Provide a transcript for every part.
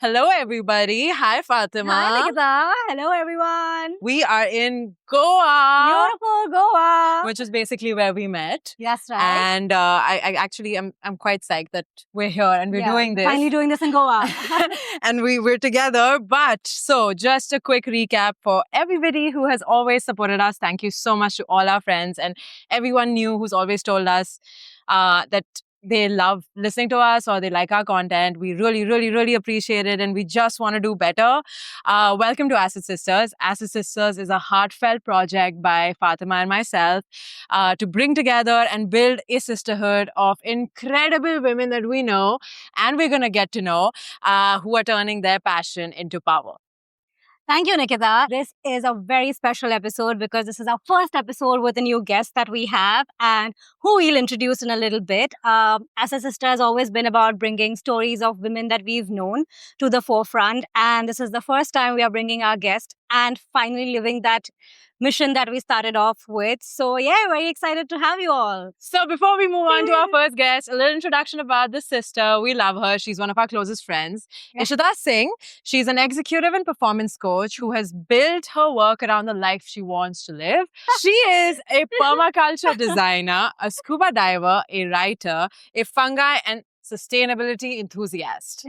Hello, everybody. Hi, Fatima. Hi, Nikita. Hello, everyone. We are in Goa, Beautiful Goa. which is basically where we met. Yes, right. And I actually am quite psyched that we're here and we're doing this. Finally doing this in Goa. And we're together. But so just a quick recap for everybody who has always supported us. Thank you so much to all our friends and everyone new who's always told us that they love listening to us or they like our content. We really, really, really appreciate it. And we just want to do better. Welcome to Acid Sisters. Acid Sisters is a heartfelt project by Fatima and myself to bring together and build a sisterhood of incredible women that we know and we're going to get to know who are turning their passion into power. Thank you, Nikita. This is a very special episode because this is our first episode with a new guest that we have and who we'll introduce in a little bit. As a sister has always been about bringing stories of women that we've known to the forefront. And this is the first time we are bringing our guest and finally living that mission that we started off with. So yeah, very excited to have you all. So before we move on to our first guest, a little introduction about this sister. We love her. She's one of our closest friends. Yeah. Ishita Singh. She's an executive and performance coach who has built her work around the life she wants to live. She is a permaculture designer, a scuba diver, a writer, a fungi and sustainability enthusiast.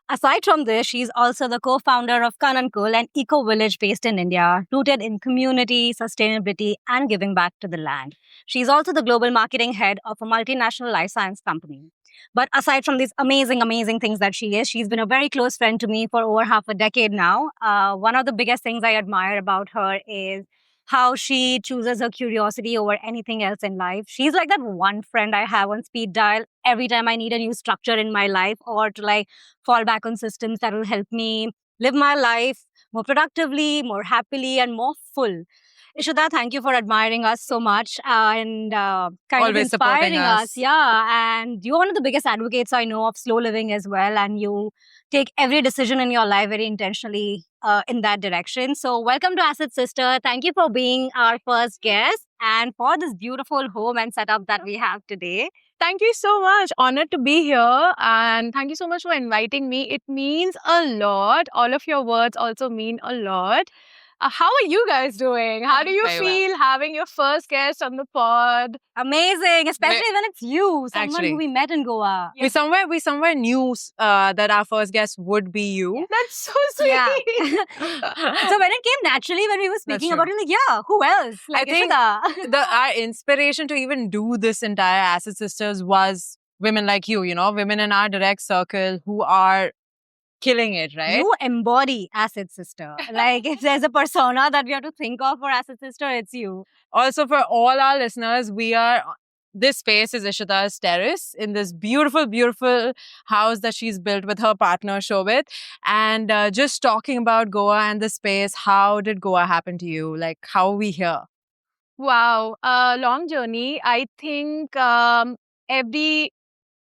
Aside from this, she's also the co-founder of Kanankul, an eco-village based in India, rooted in community, sustainability, and giving back to the land. She's also the global marketing head of a multinational life science company. But aside from these amazing, amazing things that she is, she's been a very close friend to me for over half a decade now. One of the biggest things I admire about her is how she chooses her curiosity over anything else in life. She's like that one friend I have on speed dial every time I need a new structure in my life or to fall back on systems that will help me live my life more productively, more happily, and more full. Ishita, thank you for admiring us so much and kind Always of inspiring supporting us. Yeah, and you're one of the biggest advocates I know of slow living as well, and you take every decision in your life very intentionally in that direction. So welcome to Acid Sister. Thank you for being our first guest and for this beautiful home and setup that we have today. Thank you so much. Honored to be here. And thank you so much for inviting me. It means a lot. All of your words also mean a lot. How are you guys doing? How do you Very feel having your first guest on the pod? Amazing, especially when it's you, someone Actually. who we met in Goa. We somewhere knew that our first guest would be you. That's so sweet. Yeah. So when it came naturally, when we were speaking true. about it, who else? I think Ishita. Our inspiration to even do this entire Acid Sisters was women like you, women in our direct circle who are killing it, right? You embody Acid Sister. If there's a persona that we have to think of for Acid Sister, it's you. Also, for all our listeners, this space is Ishita's terrace in this beautiful, beautiful house that she's built with her partner, Shobit. And just talking about Goa and the space, how did Goa happen to you? How are we here? Wow. Long journey. I think every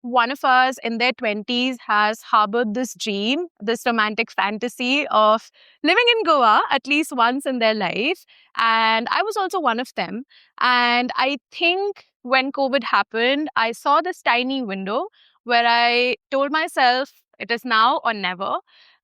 one of us in their 20s has harbored this dream, this romantic fantasy of living in Goa at least once in their life. And I was also one of them. And I think when COVID happened, I saw this tiny window where I told myself it is now or never.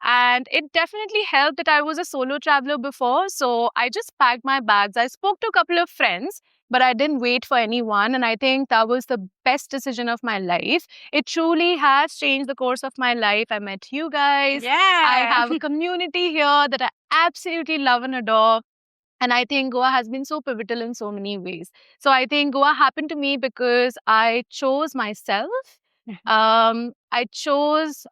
And it definitely helped that I was a solo traveler before. So I just packed my bags. I spoke to a couple of friends, but I didn't wait for anyone. And I think that was the best decision of my life. It truly has changed the course of my life. I met you guys. Yeah. I have a community here that I absolutely love and adore. And I think Goa has been so pivotal in so many ways. So I think Goa happened to me because I chose myself. I chose,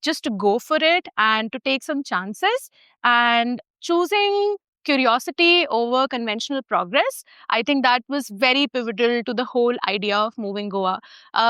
just to go for it and to take some chances and choosing curiosity over conventional progress. I think that was very pivotal to the whole idea of moving Goa.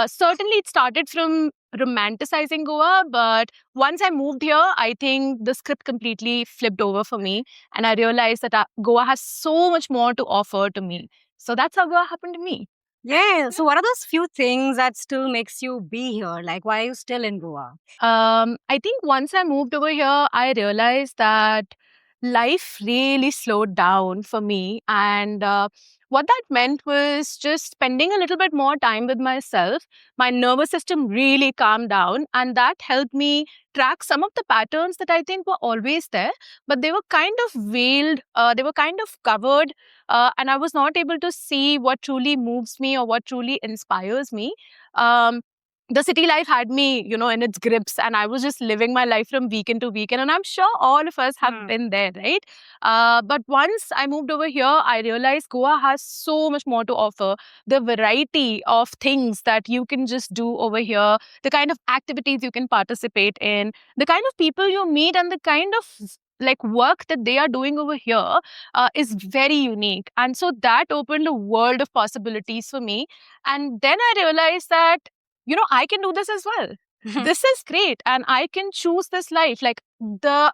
Certainly, it started from romanticizing Goa, but once I moved here, I think the script completely flipped over for me. And I realized that Goa has so much more to offer to me. So that's how Goa happened to me. Yeah. So what are those few things that still makes you be here? Why are you still in Goa? I think once I moved over here, I realized that life really slowed down for me. And what that meant was just spending a little bit more time with myself. My nervous system really calmed down, and that helped me track some of the patterns that I think were always there, but they were kind of veiled, they were kind of covered, and I was not able to see what truly moves me or what truly inspires me. Um, the city life had me, in its grips, and I was just living my life from weekend to weekend. And I'm sure all of us have been there, right? But once I moved over here, I realized Goa has so much more to offer. The variety of things that you can just do over here, the kind of activities you can participate in, the kind of people you meet, and the kind of like work that they are doing over here is very unique. And so that opened a world of possibilities for me. And then I realized that I can do this as well. This is great, and I can choose this life. Like the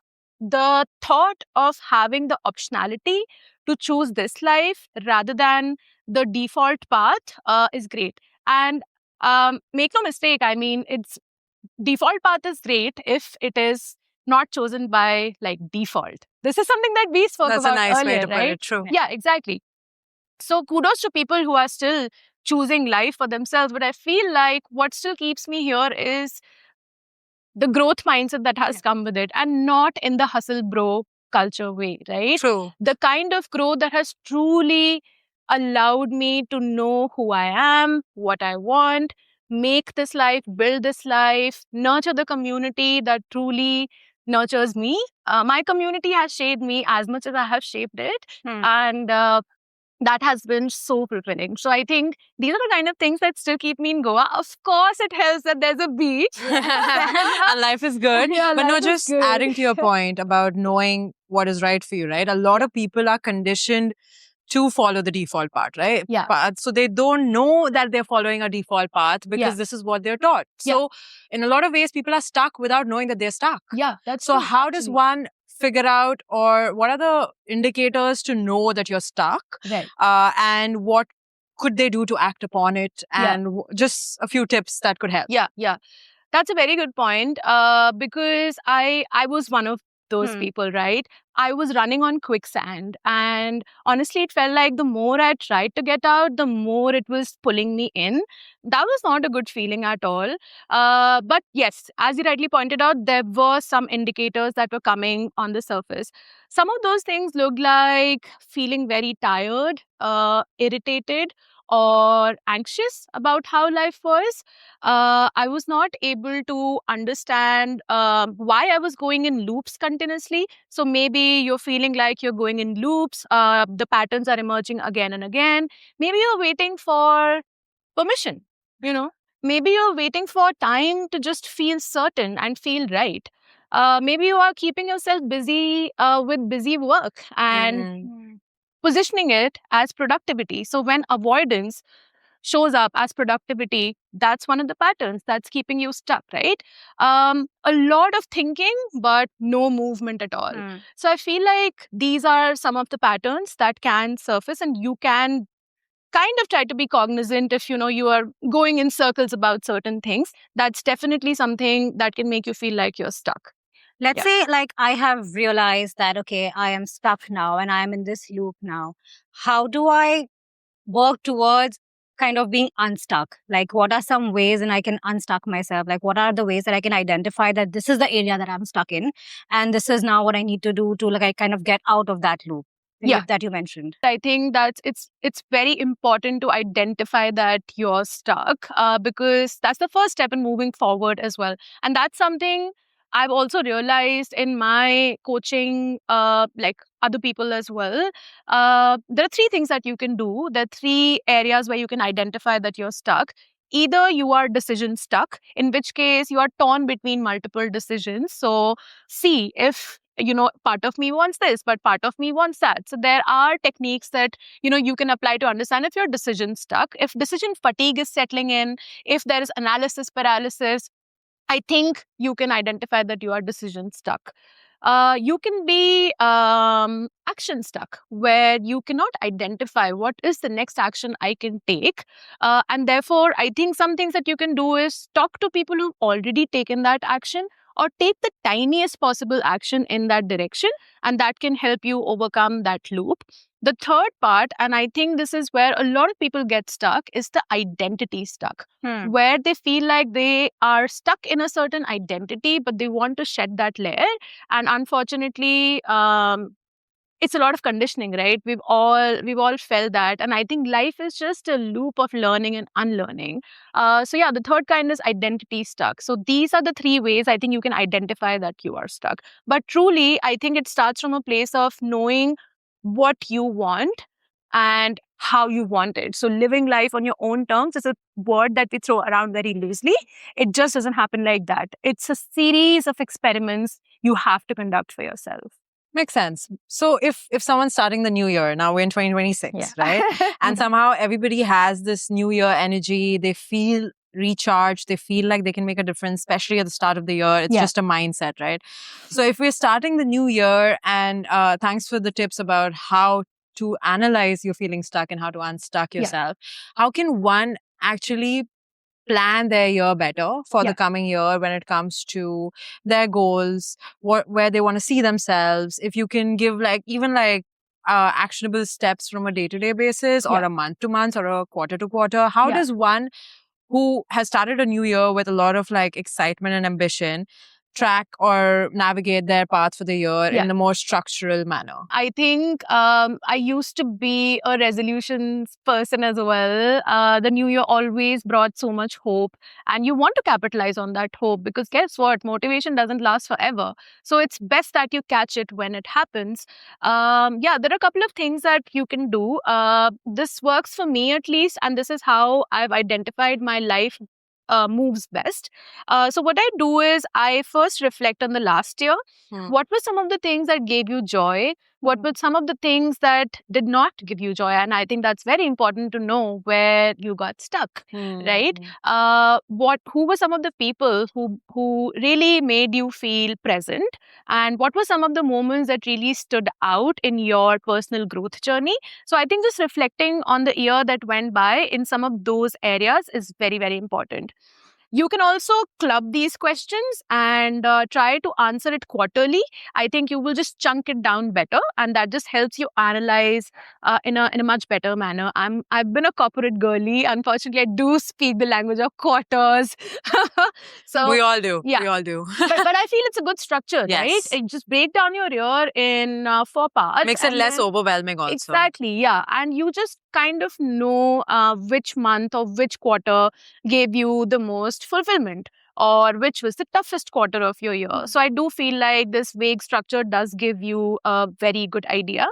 thought of having the optionality to choose this life rather than the default path is great. And make no mistake, I mean, it's default path is great if it is not chosen by like default. This is something that we spoke That's a about nice way earlier, to put right? it. True. Yeah, exactly. So kudos to people who are still choosing life for themselves. But I feel like what still keeps me here is the growth mindset that has come with it, and not in the hustle bro culture way, right? True. The kind of growth that has truly allowed me to know who I am, what I want, make this life, build this life, nurture the community that truly nurtures me. My community has shaped me as much as I have shaped it. And that has been so fulfilling. So I think these are the kind of things that still keep me in Goa. Of course, it helps that there's a beach. And life is good. Yeah, but no, life is just good. adding to your point about knowing what is right for you, right? A lot of people are conditioned to follow the default path, right? Yeah. Path. So they don't know that they're following a default path because Yeah. this is what they're taught. Yeah. So in a lot of ways, people are stuck without knowing that they're stuck. Yeah, that's So true, how does actually. one figure out, or what are the indicators to know that you're stuck? Right. And what could they do to act upon it? Yeah. And just a few tips that could help. Yeah, yeah. That's a very good point. Because I was one of those people, right? I was running on quicksand, and honestly, it felt like the more I tried to get out, the more it was pulling me in. That was not a good feeling at all. But yes, as you rightly pointed out, there were some indicators that were coming on the surface. Some of those things looked like feeling very tired, irritated, or anxious about how life was. I was not able to understand why I was going in loops continuously. So maybe you're feeling like you're going in loops, the patterns are emerging again and again. Maybe you're waiting for permission, maybe you're waiting for time to just feel certain and feel right. Maybe you are keeping yourself busy with busy work and positioning it as productivity. So when avoidance shows up as productivity, that's one of the patterns that's keeping you stuck, right? A lot of thinking, but no movement at all. So I feel like these are some of the patterns that can surface, and you can kind of try to be cognizant if you are going in circles about certain things. That's definitely something that can make you feel like you're stuck. Let's Yeah. say, like, I have realized that, okay, I am stuck now and I am in this loop now. How do I work towards kind of being unstuck? Like, what are some ways and I can unstuck myself? Like, what are the ways that I can identify that this is the area that I'm stuck in, and this is now what I need to do to, like, I kind of get out of that loop? Yeah. That you mentioned. I think that it's very important to identify that you're stuck, because that's the first step in moving forward as well. And that's something I've also realized in my coaching, like other people as well. There are three things that you can do. There are three areas where you can identify that you're stuck. Either you are decision stuck, in which case you are torn between multiple decisions. So see if part of me wants this, but part of me wants that. So there are techniques that you can apply to understand if your decision stuck, if decision fatigue is settling in, if there is analysis paralysis. I think you can identify that you are decision stuck. You can be action stuck, where you cannot identify what is the next action I can take. And therefore, I think some things that you can do is talk to people who've already taken that action, or take the tiniest possible action in that direction, and that can help you overcome that loop. The third part, and I think this is where a lot of people get stuck, is the identity stuck, where they feel like they are stuck in a certain identity, but they want to shed that layer. And unfortunately, it's a lot of conditioning, right? We've all felt that, and I think life is just a loop of learning and unlearning. So yeah, the third kind is identity stuck. So these are the three ways I think you can identify that you are stuck. But truly, I think it starts from a place of knowing what you want and how you want it. So living life on your own terms is a word that we throw around very loosely. It just doesn't happen like that. It's a series of experiments you have to conduct for yourself. Makes sense. So if someone's starting the new year, now we're in 2026, right? And somehow everybody has this new year energy. They feel recharged. They feel like they can make a difference, especially at the start of the year. It's just a mindset, right? So if we're starting the new year, and thanks for the tips about how to analyze your feeling stuck and how to unstuck yourself, how can one actually plan their year better for the coming year when it comes to their goals, where they want to see themselves? If you can give actionable steps from a day-to-day basis, or a month-to-month, or a quarter-to-quarter, how does one who has started a new year with a lot of excitement and ambition track or navigate their path for the year in a more structural manner? I think I used to be a resolutions person as well. The new year always brought so much hope, and you want to capitalize on that hope, because guess what? Motivation doesn't last forever. So it's best that you catch it when it happens. There are a couple of things that you can do. This works for me at least, and this is how I've identified my life moves best. So what I do is I first reflect on the last year. What were some of the things that gave you joy? What were some of the things that did not give you joy? And I think that's very important to know where you got stuck, right? Who were some of the people who really made you feel present? And what were some of the moments that really stood out in your personal growth journey? So I think just reflecting on the year that went by in some of those areas is very, very important. You can also club these questions and try to answer it quarterly. I think you will just chunk it down better, and that just helps you analyze in a much better manner. I've been a corporate girly. Unfortunately, I do speak the language of quarters. So we all do. Yeah. We all do. but I feel it's a good structure, right? It just break down your year in 4 parts. Makes it less overwhelming also. Exactly, yeah. And you just kind of know which month or which quarter gave you the most fulfillment, or which was the toughest quarter of your year. So I do feel like this vague structure does give you a very good idea.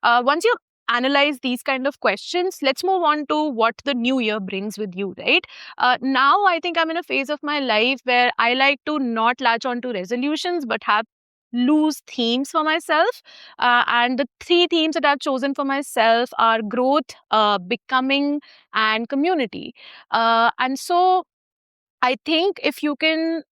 Once you analyze these kind of questions, let's move on to what the new year brings with you, right? Now I think I'm in a phase of my life where I like to not latch on to resolutions, but have loose themes for myself. And the 3 themes that I've chosen for myself are growth, becoming, and community. And so I think if you can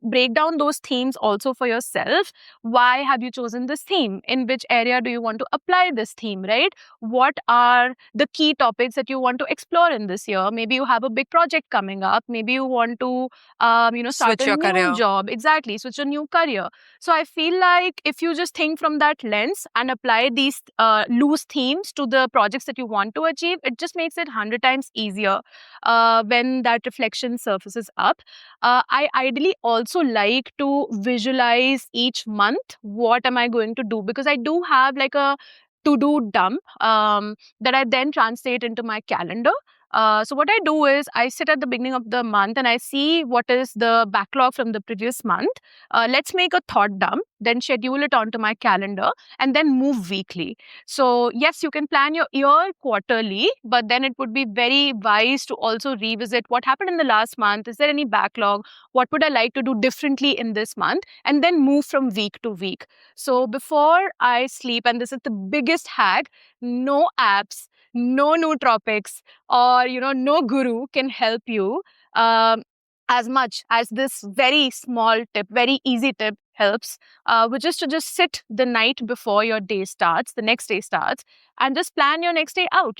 break down those themes also for yourself, why have you chosen this theme? In which area do you want to apply this theme, right? What are the key topics that you want to explore in this year? Maybe you have a big project coming up. Maybe you want to, start Switch a your new career. job. Exactly, switch a new career. So I feel like if you just think from that lens and apply these loose themes to the projects that you want to achieve, it just makes it 100 times easier when that reflection surfaces up. I ideally also like to visualize each month what am I going to do, because I do have like a to-do dump that I then translate into my calendar. So what I do is I sit at the beginning of the month and I see what is the backlog from the previous month. Let's make a thought dump, then schedule it onto my calendar, and then move weekly. So yes, you can plan your year quarterly, but then it would be very wise to also revisit what happened in the last month. Is there any backlog? What would I like to do differently in this month? And then move from week to week. So before I sleep, and this is the biggest hack, no apps, no nootropics, or no guru can help you as much as this very small tip, very easy tip helps, which is to just sit the night before your day starts, the next day starts, and just plan your next day out.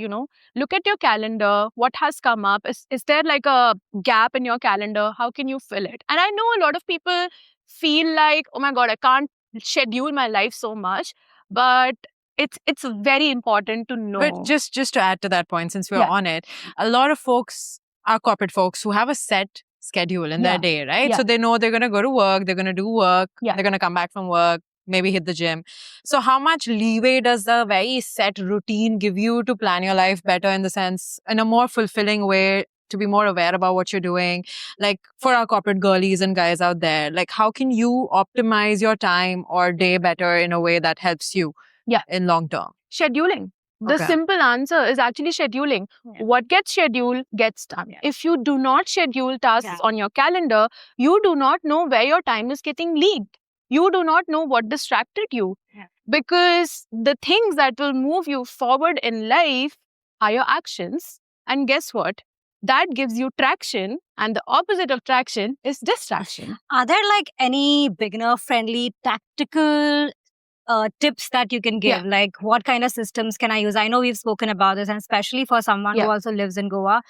Look at your calendar, what has come up. Is there like a gap in your calendar? How can you fill it? And I know a lot of people feel like, oh my God, I can't schedule my life so much. But it's very important to know. But just to add to that point, since we're Yeah. on it, a lot of folks are corporate folks who have a set schedule in their Yeah. day, right? Yeah. So they know they're going to go to work, they're going to do work, Yeah. they're going to come back from work, maybe hit the gym. So how much leeway does the very set routine give you to plan your life better, in the sense, in a more fulfilling way, to be more aware about what you're doing? Like for our corporate girlies and guys out there, like how can you optimize your time or day better in a way that helps you in long term? Scheduling. The Okay. simple answer is actually scheduling. Yeah. What gets scheduled gets done. Yeah. If you do not schedule tasks Yeah. on your calendar, you do not know where your time is getting leaked. You do not know what distracted you. Yeah. Because the things that will move you forward in life are your actions. And guess what? That gives you traction, and the opposite of traction is distraction. Are there like any beginner friendly tactical tips that you can give? Yeah. Like what kind of systems can I use? I know we've spoken about this, and especially for someone who Yeah. also lives in Goa,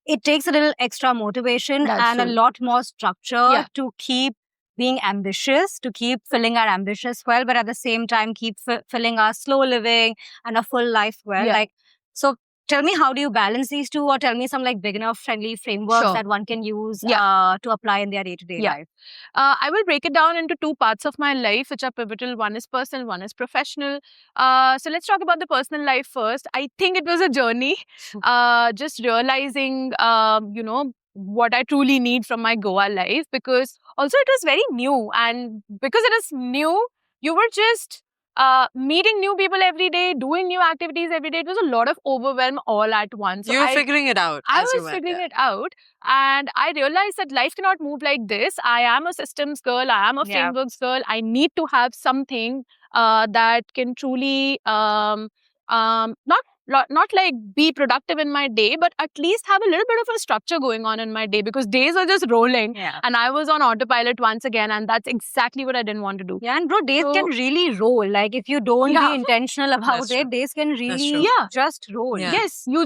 it takes a little extra motivation That's and a true. lot more structure Yeah. to keep being ambitious, to keep filling our ambitions well, but at the same time keep filling our slow living and a full life well. Yeah. Like, so tell me, how do you balance these two, or tell me some like beginner friendly frameworks Sure. that one can use Yeah. to apply in their day-to-day Yeah. life? I will break it down into two parts of my life, which are pivotal. One is personal, one is professional. So let's talk about the personal life first. I think it was a journey, just realizing, what I truly need from my Goa life, because also it was very new. And because it is new, you were just meeting new people every day, doing new activities every day. It was a lot of overwhelm all at once. So You're figuring it out. I as you was went, figuring yeah. it out, and I realized that life cannot move like this. I am a systems girl. I am a Yeah. frameworks girl. I need to have something that can truly not like be productive in my day, but at least have a little bit of a structure going on in my day, because days are just rolling, Yeah. and I was on autopilot once again, and that's exactly what I didn't want to do. Yeah, and bro, days So- can really roll. Like if you don't Yeah. be intentional about That's true. it, days can really true. just roll. Yeah. Yes, you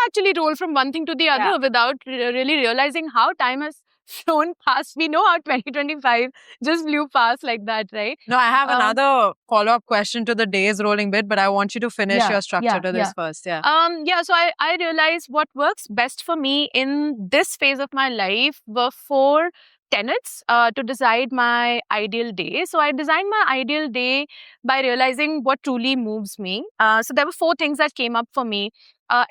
actually roll from one thing to the other Yeah. without really realizing how time has flown past. We know how 2025 just flew past like that, right? No, I have Um, another follow-up question to the days rolling bit, but I want you to finish your structure to this first. Yeah. So I realized what works best for me in this phase of my life were 4 tenets to decide my ideal day. So I designed my ideal day by realizing what truly moves me. So there were 4 things that came up for me.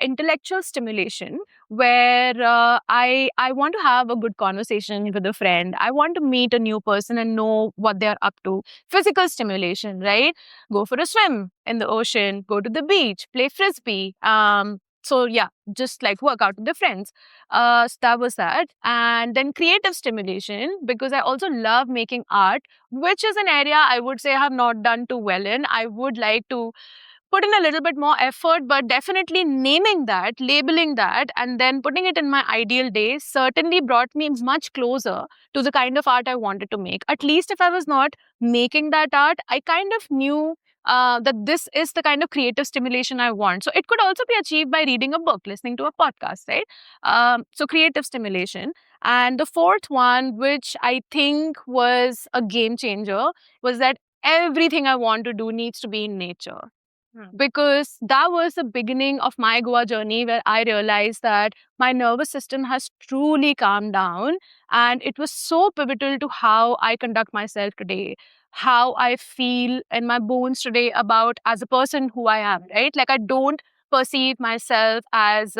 Intellectual stimulation, where I want to have a good conversation with a friend. I want to meet a new person and know what they're up to. Physical stimulation, right? Go for a swim in the ocean, go to the beach, play frisbee. So yeah, just like work out with the friends. So that was that. And then creative stimulation, because I also love making art, which is an area I would say I have not done too well in. I would like to put in a little bit more effort, but definitely naming that, labeling that, and then putting it in my ideal day certainly brought me much closer to the kind of art I wanted to make. At least if I was not making that art, I kind of knew that this is the kind of creative stimulation I want. So it could also be achieved by reading a book, listening to a podcast, right? So creative stimulation. And the fourth one, which I think was a game changer, was that everything I want to do needs to be in nature. Because that was the beginning of my Goa journey, where I realized that my nervous system has truly calmed down, and it was so pivotal to how I conduct myself today, how I feel in my bones today about as a person who I am, right? Like I don't perceive myself as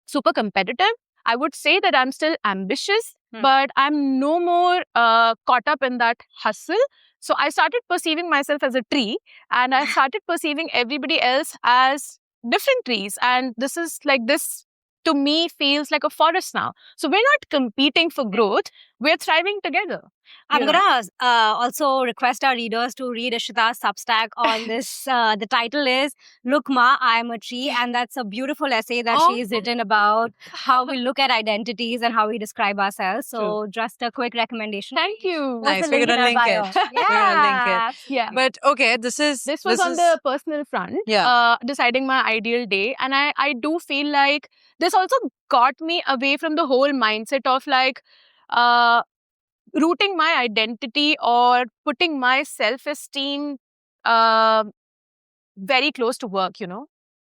super competitive. I would say that I'm still ambitious, but I'm no more caught up in that hustle. So I started perceiving myself as a tree, and I started perceiving everybody else as different trees. And this to me feels like a forest now. So we're not competing for growth, we're thriving together. I'm you know. gonna also request our readers to read Ishita's Substack on this. The title is "Look, Ma, I Am a Tree," and that's a beautiful essay that Oh. she's written about how we look at identities and how we describe ourselves. So, just a quick recommendation. Thank you. There's Nice. a We're link in gonna our link bio. it. We're gonna link it. Yeah. But okay, this Was on is- the personal front, deciding my ideal day. And I do feel like this also got me away from the whole mindset of like, rooting my identity or putting my self-esteem uh, very close to work,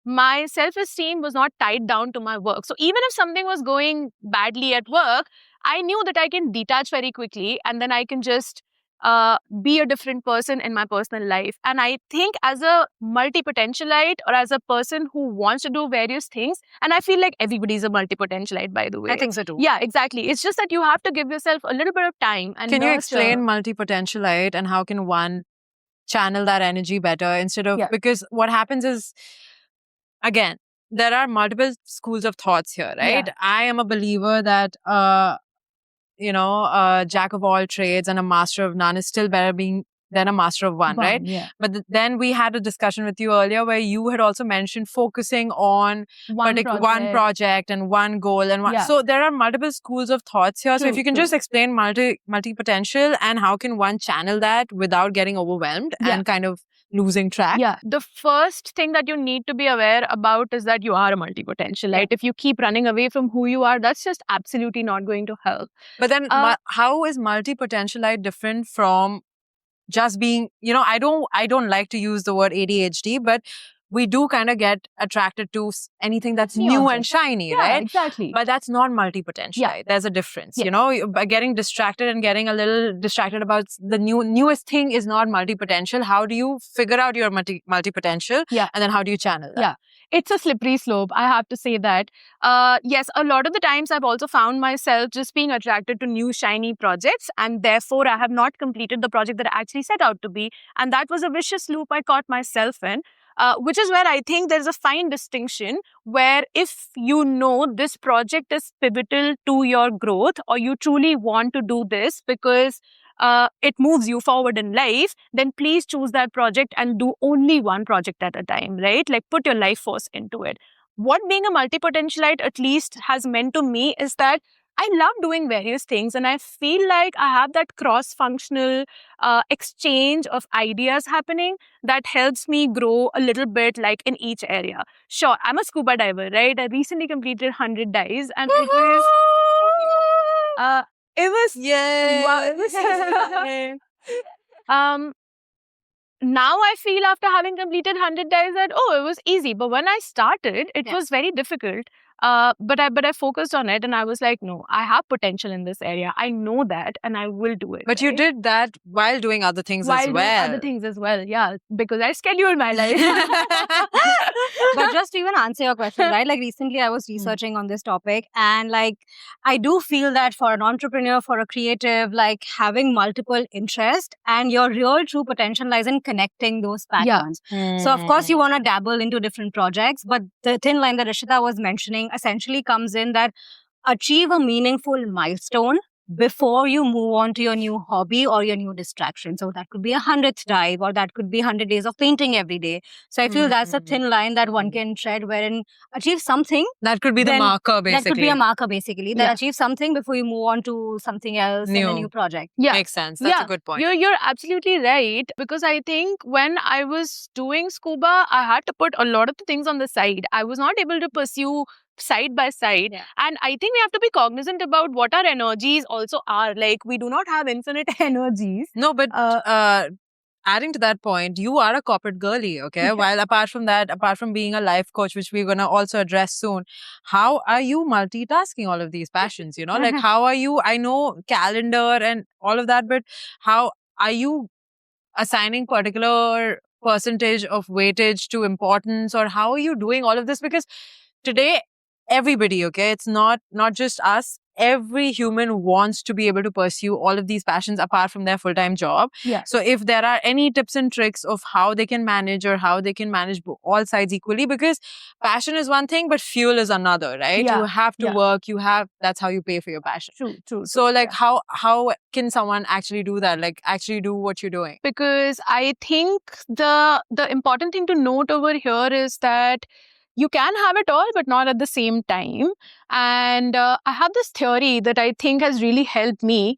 my self-esteem was not tied down to my work. So even if something was going badly at work, I knew that I can detach very quickly and then I can just be a different person in my personal life. And I think as a multi-potentialite or as a person who wants to do various things, and I feel like everybody's a multi-potentialite, by the way. I think so too. Yeah, exactly. It's just that you have to give yourself a little bit of time. And Can you nurture. explain multi-potentialite and how can one channel that energy better instead of, because what happens is, again, there are multiple schools of thoughts here, right? Yeah. I am a believer that, jack of all trades and a master of none is still better being than a master of one, right? Yeah. But then we had a discussion with you earlier where you had also mentioned focusing on one project and one goal and one. Yeah. So there are multiple schools of thoughts here. So if True, you can true. just explain multi-potential and how can one channel that without getting overwhelmed and kind of losing track? Yeah. The first thing that you need to be aware about is that you are a multi-potential, right? If you keep running away from who you are, that's just absolutely not going to help. But then how is multi-potentialite different from just being, I don't like to use the word ADHD, but we do kind of get attracted to anything that's new and shiny, right? Exactly. But that's not multi-potentialite. There's a difference, by getting distracted and getting a little distracted about the newest thing is not multi-potential. How do you figure out your multi-potential? Yeah. And then how do you channel that? Yeah. It's a slippery slope. I have to say that. Yes, a lot of the times I've also found myself just being attracted to new shiny projects, and therefore I have not completed the project that I actually set out to be. And that was a vicious loop I caught myself in. Which is where I think there's a fine distinction where if you know this project is pivotal to your growth or you truly want to do this because it moves you forward in life, then please choose that project and do only one project at a time, right? Like put your life force into it. What being a multi-potentialite at least has meant to me is that I love doing various things and I feel like I have that cross-functional exchange of ideas happening that helps me grow a little bit like in each area. Sure, I'm a scuba diver, right? I recently completed 100 dives and it was... Now I feel after having completed 100 dives that, it was easy. But when I started, it was very difficult. But I focused on it and I was like, no, I have potential in this area. I know that and I will do it. But you did that while doing other things as well. While doing other things as well, yeah. Because I scheduled my life. But just to even answer your question, right? Like recently I was researching on this topic and like I do feel that for an entrepreneur, for a creative, like having multiple interests and your real true potential lies in connecting those patterns. So of course you want to dabble into different projects, but the thin line that Ishita was mentioning essentially comes in that achieve a meaningful milestone before you move on to your new hobby or your new distraction. So that could be 100th dive or that could be 100 days of painting every day. So I feel that's a thin line that one can tread wherein achieve something. That could be the marker, basically. That could be a marker, basically. That achieve something before you move on to something else in a new project. Yeah. Makes sense. That's a good point. You're absolutely right. Because I think when I was doing scuba, I had to put a lot of the things on the side. I was not able to pursue side by side. And I think we have to be cognizant about what our energies also are. Like, we do not have infinite energies. No, but adding to that point, you are a corporate girly, okay? While apart from that, apart from being a life coach, which we're going to also address soon, how are you multitasking all of these passions, Like, how are you, I know calendar and all of that, but how are you assigning particular percentage of weightage to importance, or how are you doing all of this? Because today, everybody, okay, it's not just us. Every human wants to be able to pursue all of these passions apart from their full-time job. So if there are any tips and tricks of how they can manage or how they can manage all sides equally, because passion is one thing, but fuel is another, right? You have to work, that's how you pay for your passion. True. So like how can someone actually do that? Like actually do what you're doing? Because I think the important thing to note over here is that you can have it all, but not at the same time. And I have this theory that I think has really helped me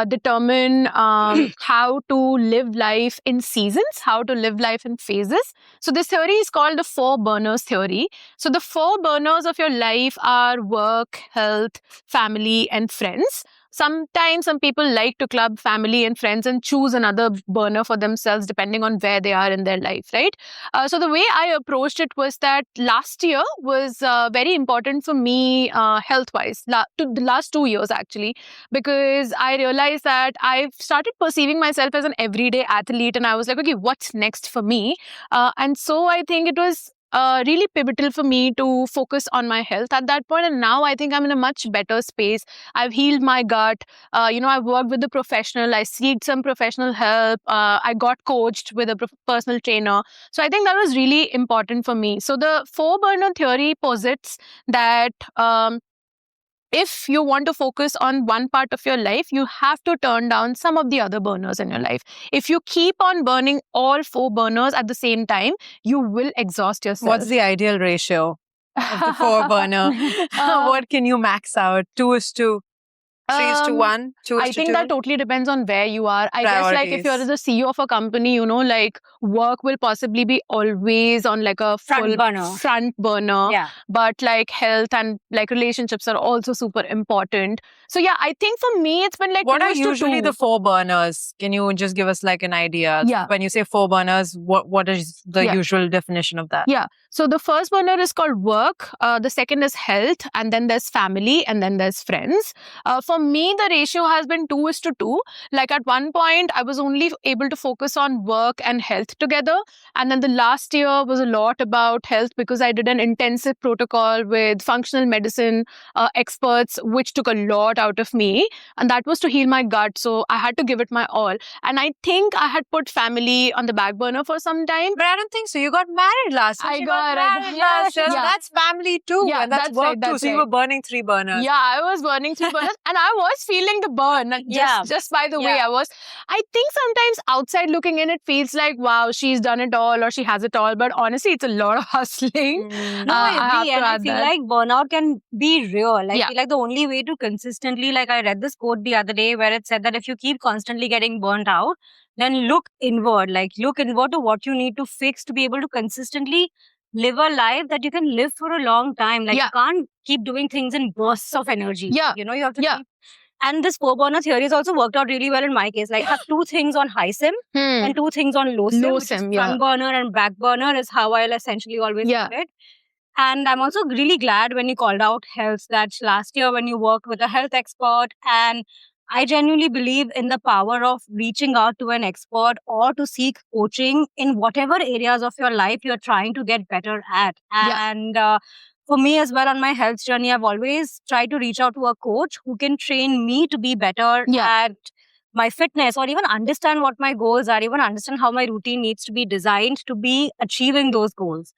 determine how to live life in seasons, how to live life in phases. So this theory is called the 4 burners theory. So the 4 burners of your life are work, health, family, and friends. sometimes some people like to club family and friends and choose another burner for themselves depending on where they are in their life, right? So the way I approached it was that last year was very important for me health wise, to the last 2 years actually, because I realized that I've started perceiving myself as an everyday athlete, and I was like, okay, what's next for me? And so I think it was really pivotal for me to focus on my health at that point. And now I think I'm in a much better space. I've healed my gut. I've worked with a professional. I seeked some professional help. I got coached with a personal trainer. So I think that was really important for me. So the four burner theory posits that if you want to focus on one part of your life, you have to turn down some of the other burners in your life. If you keep on burning all four burners at the same time, you will exhaust yourself. What's the ideal ratio of the four burner? What can you max out? 2:2, 3:1, 2:2? I think that totally depends on where you are. I guess like if you're the CEO of a company, like work will possibly be always on like a Front burner. front burner. Yeah. But like health and like relationships are also super important. So yeah, I think for me it's been like what are 2:2. usually the four burners? Can you just give us like an idea? Yeah. When you say four burners, what is the usual definition of that? Yeah. So the first burner is called work. The second is health, and then there's family, and then there's friends. For me, the ratio has been 2:2. Like at one point, I was only able to focus on work and health together. And then the last year was a lot about health because I did an intensive protocol with functional medicine experts, which took a lot out of me. And that was to heal my gut. So I had to give it my all. And I think I had put family on the back burner for some time. But I don't think so. You got married last year. I You got married last year. yeah. That's family too. Yeah, and that's that's work right, too. that's So you right. were burning three burners. Yeah, I was burning 3 burners and I was feeling the burn. Just by the way, I think sometimes outside looking in, it feels like, wow, she's done it all or she has it all. But honestly, it's a lot of hustling. No, I agree. And I add feel that. like burnout can be real. I Yeah. feel like the only way to consistently, like I read this quote the other day where it said that if you keep constantly getting burnt out, then look inward. Like look inward to what you need to fix to be able to consistently live a life that you can live for a long time. Like you can't keep doing things in bursts of energy. Yeah. You have to keep. And this four burner theory has also worked out really well in my case. Like I have two things on high sim and two things on low sim. Low which is sim, front burner and back burner is how I'll essentially always put it. And I'm also really glad when you called out health, that last year when you worked with a health expert. And I genuinely believe in the power of reaching out to an expert or to seek coaching in whatever areas of your life you're trying to get better at. And for me as well on my health journey, I've always tried to reach out to a coach who can train me to be better at my fitness, or even understand what my goals are, even understand how my routine needs to be designed to be achieving those goals.